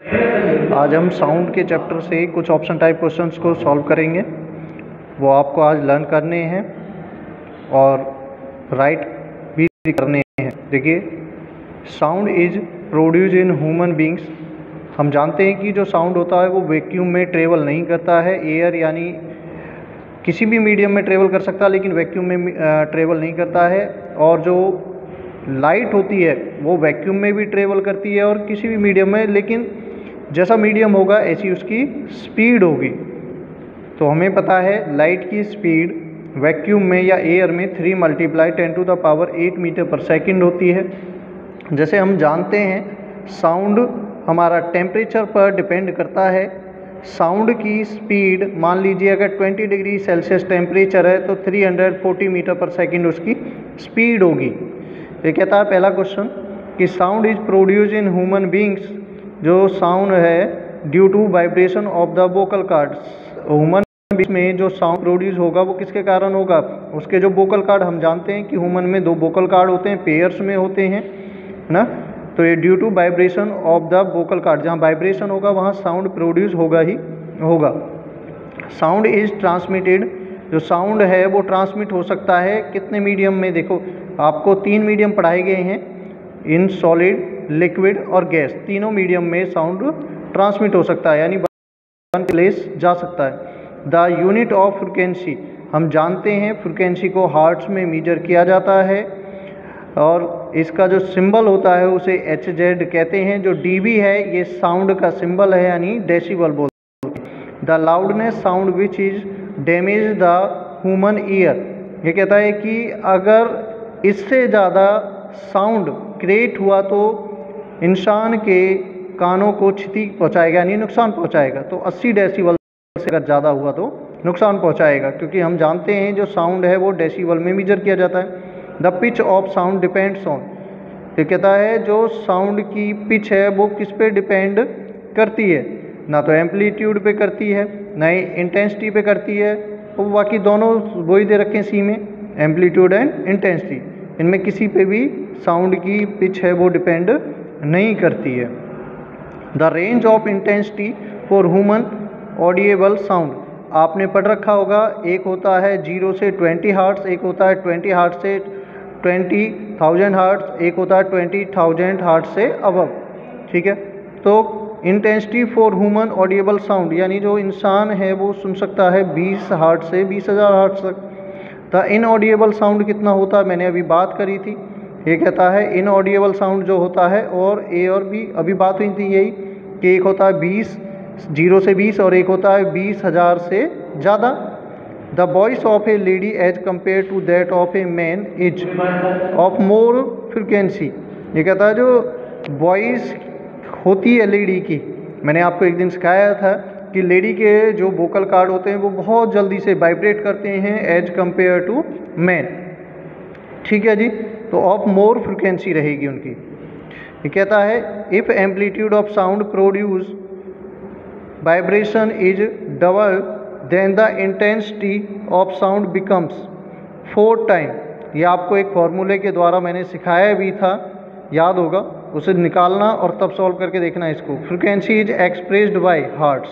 आज हम साउंड के चैप्टर से कुछ ऑप्शन टाइप क्वेश्चंस को सॉल्व करेंगे। वो आपको आज लर्न करने हैं और राइट भी करने हैं। देखिए, sound is produce in human beings. हम जानते हैं कि जो साउंड होता है वो वैक्यूम में ट्रेवल नहीं करता है। एयर यानी किसी भी मीडियम में ट्रेवल कर सकता है, लेकिन वैक्यूम में ट्रेवल नहीं करता है। और जो लाइट होती है वो वैक्यूम में भी ट्रेवल करती है और किसी भी मीडियम में, लेकिन जैसा मीडियम होगा ऐसी उसकी स्पीड होगी। तो हमें पता है लाइट की स्पीड वैक्यूम में या एयर में 3 × 10⁸ मीटर पर सेकंड होती है। जैसे हम जानते हैं साउंड हमारा टेम्परेचर पर डिपेंड करता है। साउंड की स्पीड मान लीजिए अगर 20 डिग्री सेल्सियस टेम्परेचर है तो 340 मीटर पर सेकंड उसकी स्पीड होगी। ये कहता है पहला क्वेश्चन कि sound is produce in human beings. जो साउंड है due to vibration of the vocal cords. Human beings में जो साउंड प्रोड्यूस होगा वो किसके कारण होगा? उसके जो वोकल कार्ड, हम जानते हैं कि ह्यूमन में 2 वोकल कार्ड होते हैं, पेयर्स में होते हैं ना। तो ये due to vibration of the vocal cord, जहाँ वाइब्रेशन होगा वहाँ साउंड प्रोड्यूस होगा ही होगा। Sound is transmitted. जो साउंड है वो ट्रांसमिट हो सकता है कितने मीडियम में? देखो, आपको 3 मीडियम पढ़ाए गए हैं, इन सॉलिड, लिक्विड और गैस। तीनों मीडियम में साउंड ट्रांसमिट हो सकता है, यानी वन प्लेस जा सकता है। द यूनिट ऑफ फ्रिक्वेंसी, हम जानते हैं फ्रिक्वेंसी को हर्ट्ज में मेजर किया जाता है और इसका जो सिंबल होता है उसे HZ कहते हैं। जो dB है ये साउंड का सिंबल है, यानी डेसिबल बोलते हैं। The loudness sound which is damage the human ear. ये कहता है कि अगर इससे ज़्यादा साउंड क्रिएट हुआ तो इंसान के कानों को क्षति पहुंचाएगा, यानी नुकसान पहुंचाएगा। तो 80 डेसिबल से अगर ज़्यादा हुआ तो नुकसान पहुंचाएगा, क्योंकि हम जानते हैं जो साउंड है वो डेसिबल में मेजर किया जाता है। The pitch of sound depends on. ये कहता है जो साउंड की पिच है वो किस पे डिपेंड करती है? ना तो एम्पलीट्यूड पे करती है, ना ही इंटेंसिटी पे करती है। तो बाकी दोनों वही दे रखे हैं सी में, एम्पलीट्यूड एंड इंटेंसिटी। इनमें किसी पे भी साउंड की पिच है वो डिपेंड नहीं करती है। The range of intensity for human audible sound, आपने पढ़ रखा होगा, एक होता है 0 से 20 हर्ट्ज, एक होता है 20 हर्ट्ज से 20,000 हर्ट्ज, एक होता है 20,000 हर्ट्ज से अबव। ठीक है, तो intensity for human audible sound, यानी जो इंसान है वो सुन सकता है 20 हर्ट्ज से 20,000 हर्ट्ज तक। द इनऑडिएबल साउंड कितना होता है? मैंने अभी बात करी थी। ये कहता है इनऑडिएबल साउंड जो होता है, और ए और बी अभी बात हुई थी यही कि एक होता है 20, 0 से 20, और एक होता है 20,000 से ज़्यादा। The voice of a lady as compare to that of a man is of more frequency. ये कहता है जो वॉइस होती है लेडी की, मैंने आपको एक दिन सिखाया था कि लेडी के जो वोकल कार्ड होते हैं वो बहुत जल्दी से वाइब्रेट करते हैं एज कम्पेयर टू मैन। ठीक है जी, तो ऑफ मोर फ्रिक्वेंसी रहेगी उनकी। ये कहता है if amplitude of sound produce vibration is double then the intensity of sound becomes 4 time. ये आपको एक फॉर्मूले के द्वारा मैंने सिखाया भी था, याद होगा, उसे निकालना और तब सॉल्व करके देखना इसको। Frequency is expressed by hertz.